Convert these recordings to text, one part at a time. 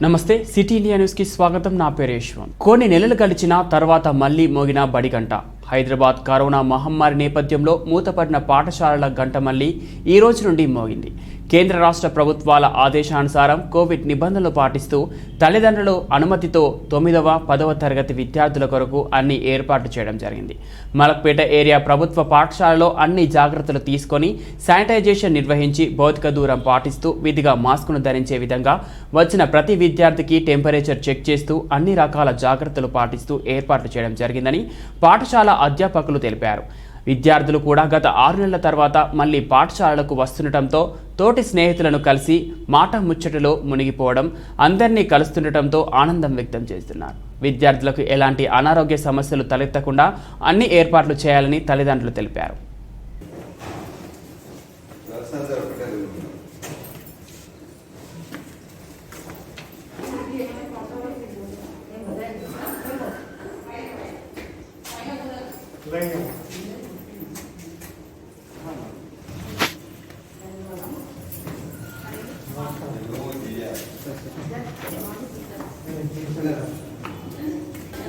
నమస్తే సిటీండియా న్యూస్ కి స్వాగతం. నా పేరు యశ్వంత్. కొన్ని నెలలు గడిచిన తర్వాత మళ్లీ మోగిన బడిగంట. హైదరాబాద్ కరోనా మహమ్మారి నేపథ్యంలో మూతపడిన పాఠశాలల గంట మళ్లీ ఈ రోజు నుండి మోగింది. కేంద్ర రాష్ట్ర ప్రభుత్వాల ఆదేశానుసారం కోవిడ్ నిబంధనలు పాటిస్తూ తల్లిదండ్రుల అనుమతితో 9వ, 10వ తరగతి విద్యార్థుల కొరకు అన్ని ఏర్పాట్లు చేయడం జరిగింది. మలక్పేట ఏరియా ప్రభుత్వ పాఠశాలలో అన్ని జాగ్రత్తలు తీసుకొని శానిటైజేషన్ నిర్వహించి భౌతిక దూరం పాటిస్తూ విధిగా మాస్కును ధరించే విధంగా వచ్చిన ప్రతి విద్యార్థికి టెంపరేచర్ చెక్ చేస్తూ అన్ని రకాల జాగ్రత్తలు పాటిస్తూ ఏర్పాట్లు చేయడం జరిగిందని పాఠశాల అధ్యాపకులు తెలిపారు. విద్యార్థులు కూడా గత 6 నెలల తర్వాత మళ్లీ పాఠశాలలకు వస్తుండటంతో తోటి స్నేహితులను కలిసి మాట ముచ్చటలో మునిగిపోవడం, అందరినీ కలుస్తుండటంతో ఆనందం వ్యక్తం చేస్తున్నారు. విద్యార్థులకు ఎలాంటి అనారోగ్య సమస్యలు తలెత్తకుండా అన్ని ఏర్పాట్లు చేయాలని తల్లిదండ్రులు తెలిపారు.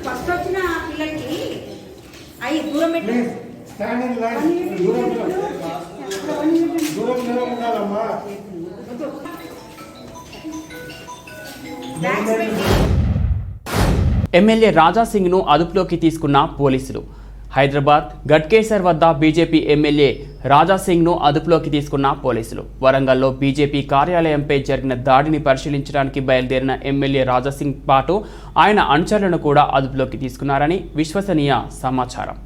ఫస్ట్ వచ్చిన పిల్లకి అవి దూరం పెట్టి స్టాండింగ్ లైన్ దూరం ఉండాలమ్మా. ఎమ్మెల్యే రాజాసింగ్ను అదుపులోకి తీసుకున్న పోలీసులు. హైదరాబాద్ గట్కేసర్ వద్ద బీజేపీ ఎమ్మెల్యే రాజాసింగ్ను అదుపులోకి తీసుకున్న పోలీసులు. వరంగల్లో బీజేపీ కార్యాలయంపై జరిగిన దాడిని పరిశీలించడానికి బయలుదేరిన ఎమ్మెల్యే రాజాసింగ్ పాటు ఆయన అనుచరులను కూడా అదుపులోకి తీసుకున్నారని విశ్వసనీయ సమాచారం.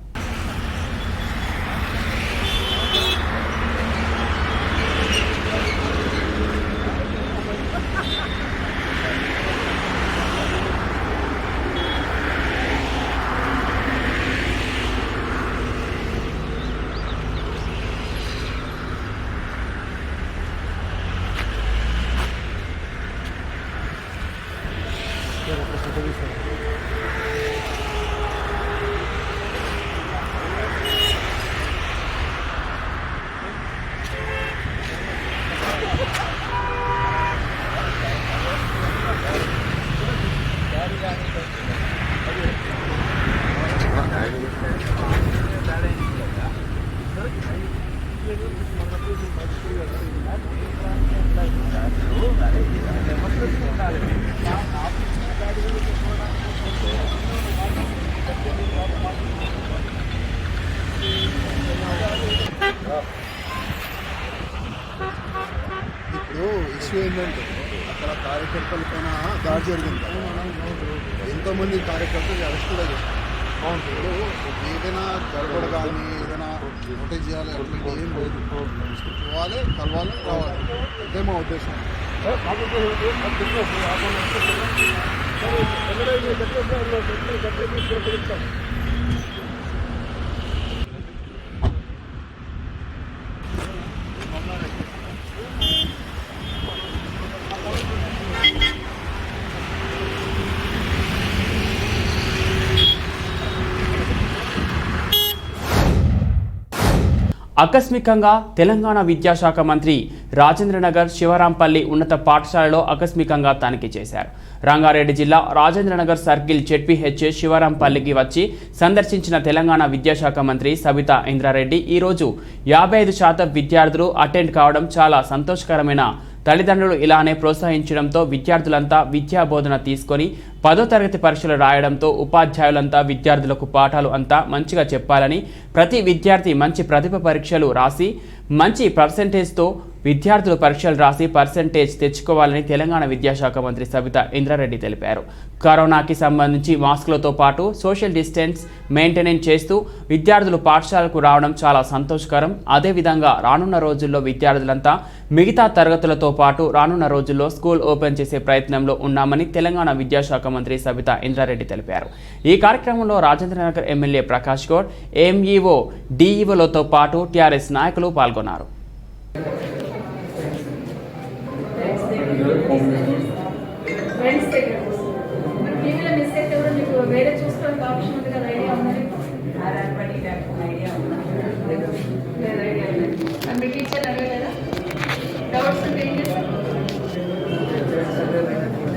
ఇప్పుడు ఇష్యూ ఏంటంటే అక్కడ కార్యకర్తల పైన దాడి జరిగింది. ఎంతోమంది కార్యకర్తలు అరెస్ట్ కూడా చేస్తారు. ఏదైనా గడబడ కానీ ఏదైనా నోటీస్ చేయాలి అట్లా ఏం లేదు. పోవాలి, కలవాలి, రావాలి. అదే మా ఉద్దేశం. ఆకస్మికంగా తెలంగాణ విద్యాశాఖ మంత్రి రాజేంద్రనగర్ శివరాంపల్లి ఉన్నత పాఠశాలలో ఆకస్మికంగా తనిఖీ చేశారు. రంగారెడ్డి జిల్లా రాజేంద్రనగర్ సర్కిల్ జెడ్పీహెచ్ఎస్ శివరాంపల్లికి వచ్చి సందర్శించిన తెలంగాణ విద్యాశాఖ మంత్రి సబితా ఇంద్రారెడ్డి ఈరోజు 55% విద్యార్థులు అటెండ్ కావడం చాలా సంతోషకరమైన. తల్లిదండ్రులు ఇలానే ప్రోత్సహించడంతో విద్యార్థులంతా విద్యాబోధన తీసుకొని 10వ తరగతి పరీక్షలు రాయడంతో ఉపాధ్యాయులంతా విద్యార్థులకు పాఠాలు అంతా మంచిగా చెప్పాలని, ప్రతి విద్యార్థి మంచి ప్రతిభ పరీక్షలు రాసి మంచి పర్సెంటేజ్తో విద్యార్థులు పరీక్షలు రాసి పర్సెంటేజ్ తెచ్చుకోవాలని తెలంగాణ విద్యాశాఖ మంత్రి సబితా ఇంద్రారెడ్డి తెలిపారు. కరోనాకి సంబంధించి మాస్కులతో పాటు సోషల్ డిస్టెన్స్ మెయింటైన్ చేస్తూ విద్యార్థులు పాఠశాలకు రావడం చాలా సంతోషకరం. అదేవిధంగా రానున్న రోజుల్లో విద్యార్థులంతా మిగతా తరగతులతో పాటు రానున్న రోజుల్లో స్కూల్ ఓపెన్ చేసే ప్రయత్నంలో ఉన్నామని తెలంగాణ విద్యాశాఖ మంత్రి సబితా ఇంద్రారెడ్డి తెలిపారు. ఈ కార్యక్రమంలో రాజేంద్రనగర్ ఎమ్మెల్యే ప్రకాష్ గౌడ్, ఎంఈఓ, డిఈఓలతో పాటు టీఆర్ఎస్ నాయకులు పాల్గొన్నారు. వేరే చూసుకోవడానికి ఆప్షన్ ఉంది కదా, ఐడియా ఉంది. మీ టీచర్ అడగలేదా? డౌట్స్ ఉంటే ఏం చేస్తారు?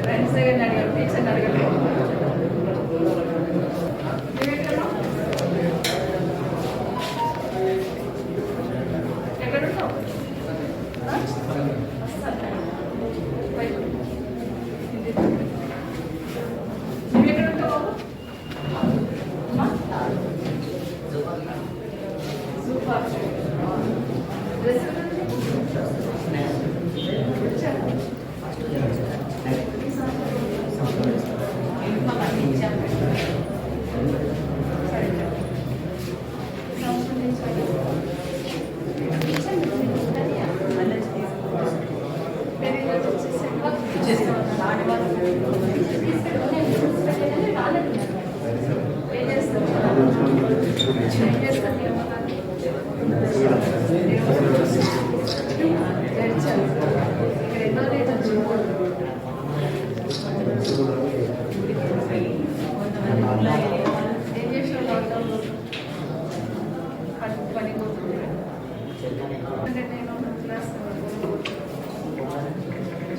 ఫ్రెండ్స్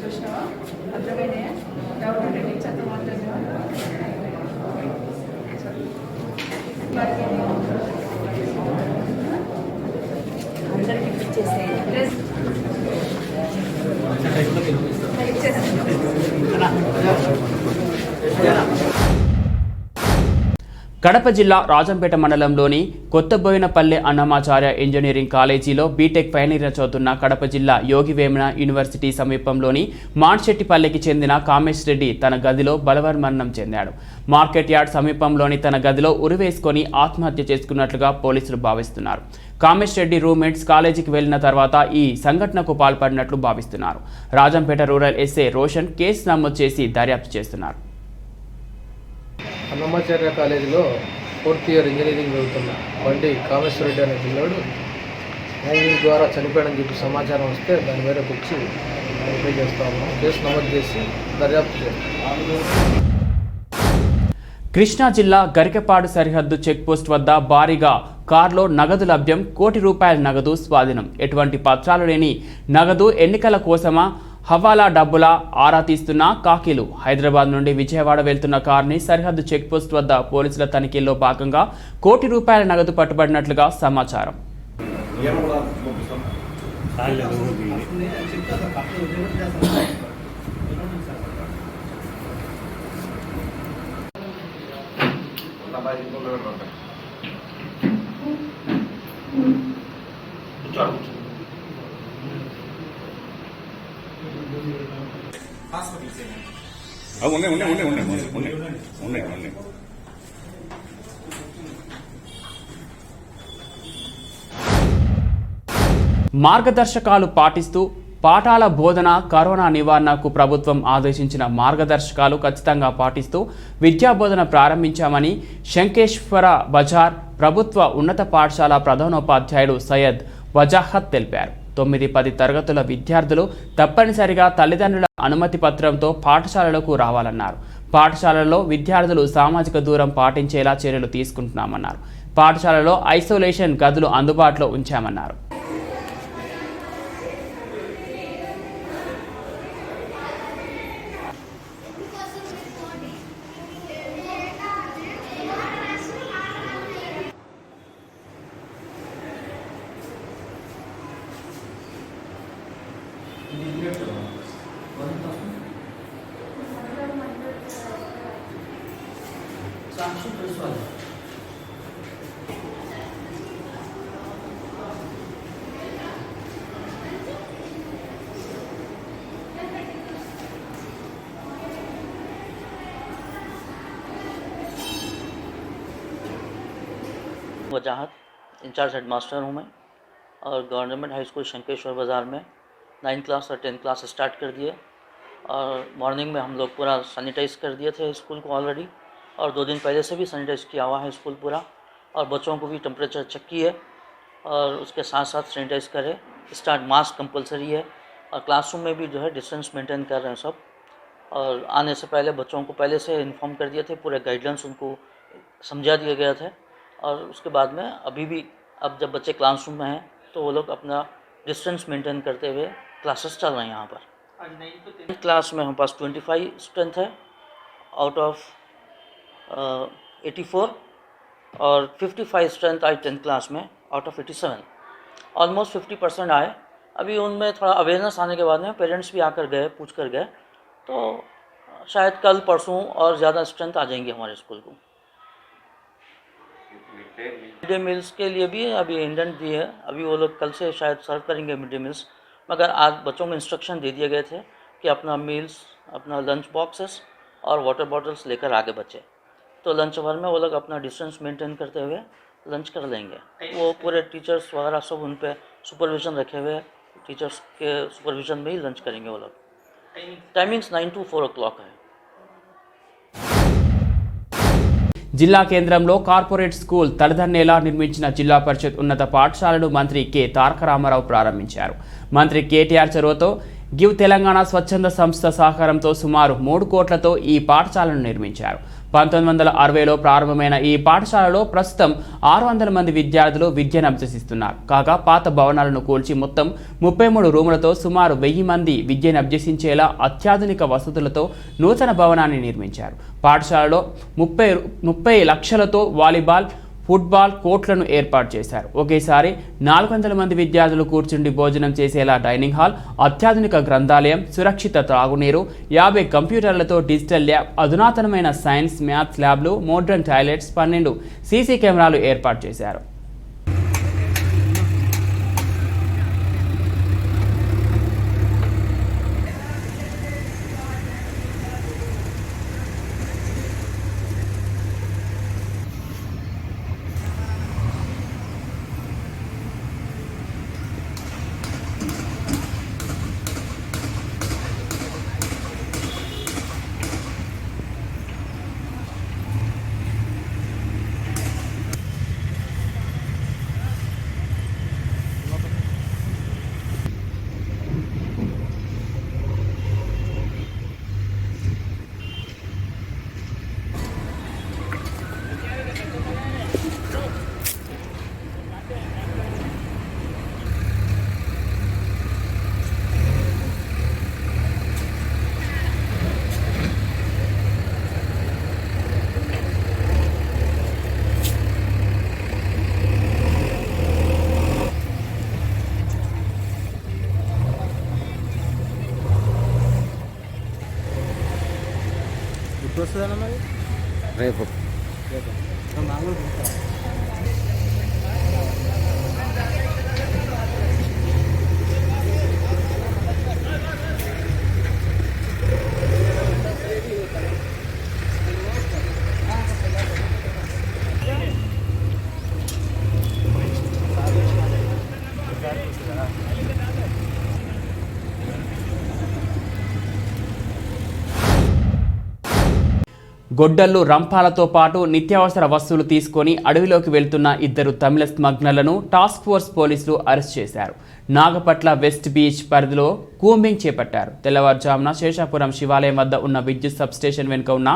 చూసినావా అర్థమైనాయా డౌట్ ఉంటే నీకు చదవమంటుంది అందరికి ఇచ్చేసేయండి కడప జిల్లా రాజంపేట మండలంలోని కొత్తబోయినపల్లె అన్నమాచార్య ఇంజనీరింగ్ కాలేజీలో బీటెక్ ఫైనల్ ఇయర్ చదువుతున్న కడప జిల్లా యోగివేమన యూనివర్సిటీ సమీపంలోని మాన్శెట్టిపల్లెకి చెందిన కామేష్ రెడ్డి తన గదిలో బలవన్మరణం చెందాడు. మార్కెట్ యార్డ్ సమీపంలోని తన గదిలో ఉరివేసుకొని ఆత్మహత్య చేసుకున్నట్లుగా పోలీసులు భావిస్తున్నారు. కామేష్ రెడ్డి రూమ్మేట్స్ కాలేజీకి వెళ్లిన తర్వాత ఈ సంఘటనకు పాల్పడినట్లు భావిస్తున్నారు. Rajampet rural SI Roshan case నమోదు చేసి దర్యాప్తు చేస్తున్నారు. అన్నమాచార్య కాలేజీలో 4th ఇయర్ ఇంజనీరింగ్ చదువుతున్న బండి కామేశ్వర రెడ్డి అనే పిల్లోడు హ్యాంగింగ్ ద్వారా చనిపోయాడని చెప్పి సమాచారం వస్తే దాని మేరకు వచ్చి వెరిఫై చేస్తా ఉన్నాం. కేసు నమోదు చేసి దర్యాప్తు చేస్తాం. కృష్ణా జిల్లా గరికపాడు సరిహద్దు చెక్పోస్ట్ వద్ద భారీగా కార్లో నగదు లభ్యం. ₹1 నగదు స్వాధీనం. ఎటువంటి పత్రాలు లేని నగదు ఎన్నికల కోసమా హవాలా డబ్బుల ఆరా తీస్తున్న కాకీలు. హైదరాబాద్ నుండి విజయవాడ వెళ్తున్న కార్ని సరిహద్దు చెక్పోస్ట్ వద్ద పోలీసుల తనిఖీల్లో భాగంగా ₹1 నగదు పట్టుబడినట్లుగా సమాచారం. మార్గదర్శకాలు పాటిస్తూ పాఠాల బోధన, కరోనా నివారణకు ప్రభుత్వం ఆదేశించిన మార్గదర్శకాలు ఖచ్చితంగా పాటిస్తూ విద్యాబోధన ప్రారంభించామని శంకేశ్వర బజార్ ప్రభుత్వ ఉన్నత పాఠశాల ప్రధానోపాధ్యాయుడు సయ్యద్ వజాహత్ తెలిపారు. 9-10 తరగతుల విద్యార్థులు తప్పనిసరిగా తల్లిదండ్రుల అనుమతి పత్రంతో పాఠశాలలకు రావాలన్నారు. పాఠశాలలో విద్యార్థులు సామాజిక దూరం పాటించేలా చర్యలు తీసుకుంటున్నామన్నారు. పాఠశాలలో ఐసోలేషన్ గదులు అందుబాటులో ఉంచామన్నారు. वजाहत इंचार्ज हेडमास्टर हूँ मैं और गवर्नमेंट हाई स्कूल शंकेश्वर बाज़ार में 9th क्लास और 10th क्लास स्टार्ट कर दिए और मॉर्निंग में हम लोग पूरा सैनिटाइज़ कर दिए थे स्कूल को ऑलरेडी और 2 दिन पहले से भी सैनिटाइज़ किया हुआ है स्कूल पूरा और बच्चों को भी टेम्परेचर चेक किए और उसके साथ साथ सैनिटाइज़ करें। स्टार्ट मास्क कंपलसरी है और क्लासरूम में भी जो है डिस्टेंस मेंटेन कर रहे हैं सब और आने से पहले बच्चों को पहले से इन्फॉर्म कर दिए थे, पूरे गाइडलाइंस उनको समझा दिए गए थे और उसके बाद में अभी भी अब जब बच्चे क्लासरूम में हैं तो वो लोग अपना डिस्टेंस मेंटेन करते हुए क्लासेस चल रहे हैं यहाँ पर। क्लास में हमारे पास 25 स्ट्रेंथ है आउट ऑफ 84 और 55 स्ट्रेंथ आई 10th क्लास में आउट ऑफ 87। ऑलमोस्ट 50% आए। अभी उनमें थोड़ा अवेयरनेस आने के बाद में पेरेंट्स भी आकर गए, पूछ कर गए, तो शायद कल परसों और ज़्यादा स्ट्रेंथ आ जाएंगी हमारे स्कूल को। मिड डे मील्स के लिए भी अभी इंडेंट दिए है, अभी वो लोग कल से शायद सर्व करेंगे मिड डे मील्स, मगर आज बच्चों को इंस्ट्रक्शन दे दिए गए थे कि अपना मील्स, अपना लंच बॉक्सेस और वाटर बॉटल्स लेकर आगे बच्चे, तो लंच आवर में वो लोग अपना डिस्टेंस मेंटेन करते हुए लंच कर लेंगे। वो पूरे टीचर्स वगैरह सब उन पर सुपरविज़न रखे हुए, टीचर्स के सुपरविज़न में ही लंच करेंगे वो लोग। टाइमिंग्स 9 to 4 o'clock है। జిల్లా కేంద్రంలో కార్పొరేట్ స్కూల్ తలదన్నేలా నిర్మించిన జిల్లా పరిషత్ ఉన్నత పాఠశాలను మంత్రి కె తారక రామారావు ప్రారంభించారు. మంత్రి కేటీఆర్ చొరవతో గివ్ తెలంగాణ స్వచ్ఛంద సంస్థ సహకారంతో సుమారు 3 కోట్లతో ఈ పాఠశాలను నిర్మించారు. 1960లో ప్రారంభమైన ఈ పాఠశాలలో ప్రస్తుతం 600 మంది విద్యార్థులు విద్యను అభ్యసిస్తున్నారు. కాగా పాత భవనాలను కూల్చి మొత్తం 33 రూములతో సుమారు 1000 మంది విద్యను అభ్యసించేలా అత్యాధునిక వసతులతో నూతన భవనాన్ని నిర్మించారు. పాఠశాలలో 30 లక్షలతో వాలీబాల్, ఫుట్బాల్ కోర్టులను ఏర్పాటు చేశారు. ఒకేసారి 400 మంది విద్యార్థులు కూర్చుండి భోజనం చేసేలా డైనింగ్ హాల్, అత్యాధునిక గ్రంథాలయం, సురక్షిత త్రాగునీరు, 50 కంప్యూటర్లతో డిజిటల్ ల్యాబ్, అధునాతనమైన సైన్స్, మ్యాథ్స్ ల్యాబ్లు, మోడ్రన్ టాయిలెట్స్, 12 సీసీ కెమెరాలు ఏర్పాటు చేశారు. రేపు గొడ్డళ్ళు, రంపాలతో పాటు నిత్యావసర వస్తువులు తీసుకొని అడవిలోకి వెళ్తున్న 2 తమిళ స్మగ్లర్లను టాస్క్ ఫోర్స్ పోలీసులు అరెస్ట్ చేశారు. నాగపట్ల వెస్ట్ బీచ్ పరిధిలో కూంబింగ్ చేపట్టారు. తెల్లవారుజామున శేషాపురం శివాలయం వద్ద ఉన్న విద్యుత్ సబ్స్టేషన్ వెనుక ఉన్న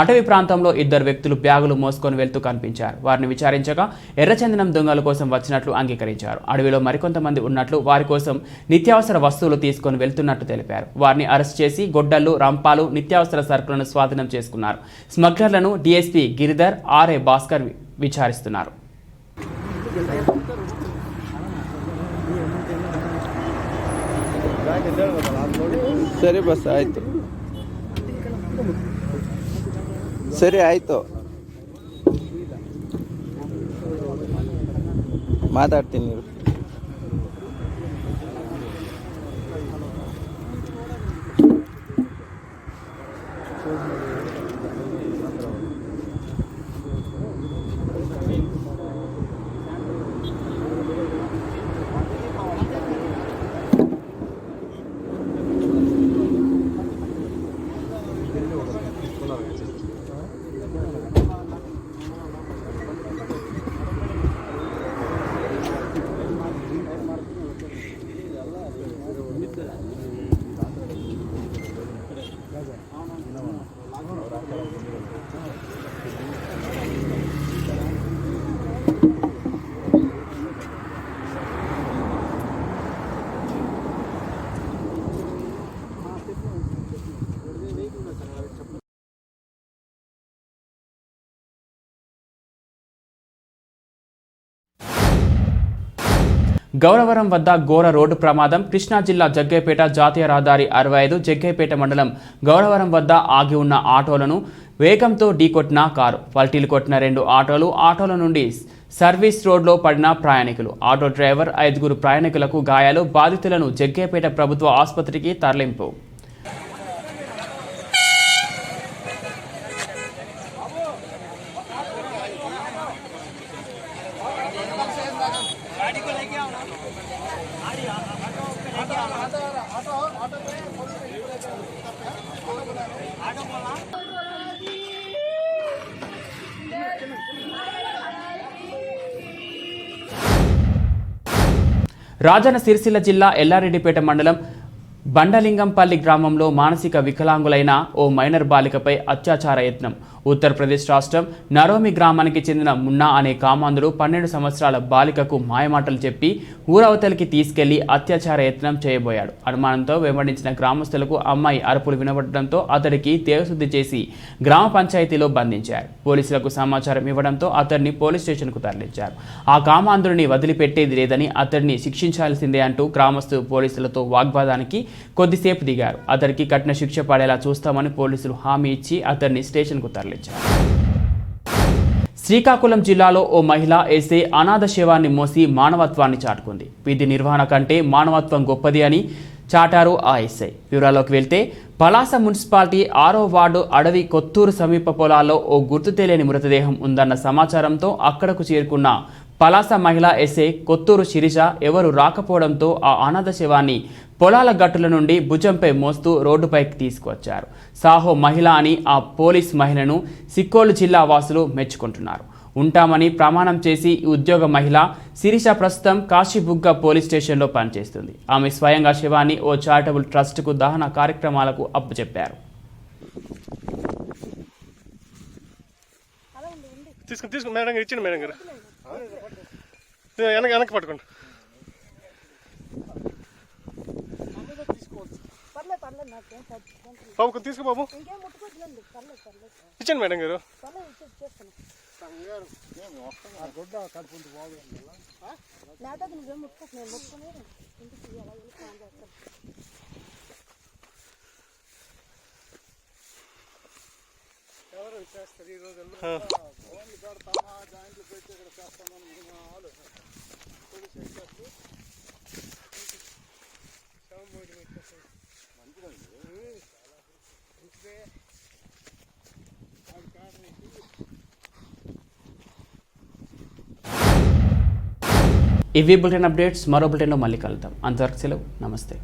అటవీ ప్రాంతంలో 2 వ్యక్తులు బ్యాగులు మోసుకొని వెళ్తూ కనిపించారు. వారిని విచారించగా ఎర్రచందనం దొంగల కోసం వచ్చినట్లు అంగీకరించారు. అడవిలో మరికొంతమంది ఉన్నట్లు, వారి కోసం నిత్యావసర వస్తువులు తీసుకొని వెళ్తున్నట్టు తెలిపారు. వారిని అరెస్ట్ చేసి గొడ్డళ్ళు, రంపాలు, నిత్యావసర సరుకులను స్వాధీనం చేసుకున్నారు. స్మగ్లర్లను డీఎస్పీ గిరిధర్, ఆర్ఏ భాస్కర్ విచారిస్తున్నారు. ಸರಿ ಬಸ್ ಆಯಿತು, ಸರಿ ಆಯಿತು, ಮಾತಾಡ್ತೀನಿ. గౌరవరం వద్ద ఘోర రోడ్డు ప్రమాదం. కృష్ణా జిల్లా జగ్గైపేట జాతీయ రహదారి 65 జగ్గైపేట మండలం గౌరవరం వద్ద ఆగి ఉన్న ఆటోలను వేగంతో ఢీకొట్టిన కారు. పల్టీలు కొట్టిన 2 ఆటోల నుండి సర్వీస్ రోడ్లో పడిన ప్రయాణికులు. ఆటో డ్రైవర్ 5 ప్రయాణికులకు గాయాలు. బాధితులను జగ్గైపేట ప్రభుత్వ ఆసుపత్రికి తరలింపు. రాజన్న సిరిసిల్ల జిల్లా ఎల్లారెడ్డిపేట మండలం బండలింగంపల్లి గ్రామంలో మానసిక వికలాంగులైన ఓ మైనర్ బాలికపై అత్యాచార యత్నం. ఉత్తరప్రదేశ్ రాష్ట్రం నరోమి గ్రామానికి చెందిన మున్నా అనే కామాంధుడు 12 సంవత్సరాల బాలికకు మాయమాటలు చెప్పి ఊరవతలికి తీసుకెళ్లి అత్యాచార యత్నం చేయబోయాడు. అనుమానంతో వెంబడించిన గ్రామస్తులకు అమ్మాయి అరుపులు వినబడడంతో అతడికి దేవశుద్ధి చేసి గ్రామ పంచాయతీలో బంధించారు. పోలీసులకు సమాచారం ఇవ్వడంతో అతడిని పోలీస్ స్టేషన్కు తరలించారు. ఆ కామాంధుడిని వదిలిపెట్టేది లేదని, అతడిని శిక్షించాల్సిందే అంటూ గ్రామస్తులు పోలీసులతో వాగ్వాదానికి కొద్దిసేపు దిగారు. అతడికి కఠిన శిక్ష పడేలా చూస్తామని పోలీసులు హామీ ఇచ్చి అతడిని స్టేషన్కు తరలించారు. శ్రీకాకుళం జిల్లాలో ఓ మహిళ ఎస్ఐ అనాథ శవాన్ని మోసి మానవత్వాన్ని చాటుకుంది. విధి నిర్వహణ కంటే మానవత్వం గొప్పది అని చాటారు ఆ ఎస్ఐ. వివరాల్లోకి వెళ్తే పలాస మున్సిపాలిటీ 6వ వార్డు అడవి కొత్తూరు సమీప పొలాల్లో ఓ గుర్తు తెలియని మృతదేహం ఉందన్న సమాచారంతో అక్కడకు చేరుకున్న పలాస మహిళా ఎస్ఐ కొత్తూరు శిరీష ఎవరు రాకపోవడంతో ఆ అనాథ శవాన్ని పొలాల గట్టుల నుండి భుజంపై మోస్తూ రోడ్డుపైకి తీసుకువచ్చారు. సాహో మహిళ అని ఆ పోలీస్ మహిళను సిక్కోలు జిల్లా వాసులు మెచ్చుకుంటున్నారు. ఉంటామని ప్రమాణం చేసి ఈ ఉద్యోగ మహిళ శిరీష ప్రస్తుతం కాశీబుగ్గ పోలీస్ స్టేషన్లో పనిచేస్తుంది. ఆమె స్వయంగా శవాన్ని ఓ చారిటబుల్ ట్రస్ట్కు దహన కార్యక్రమాలకు అప్పచెప్పారు. తీసుకుని మేడం గారు ఇచ్చింది. మేడం గారు వెనక్కి పట్టుకోండి. బాబు తీసుకో బాబు, ఇచ్చాను మేడం గారు. ఎవరు చేస్తారు ఈ రోజుల్లో? ఇవి బులెటిన్ అప్డేట్స్. మరో బులెటిన్లో మళ్ళీ కలుద్దాం. అంతవరకు సెలవు. నమస్తే.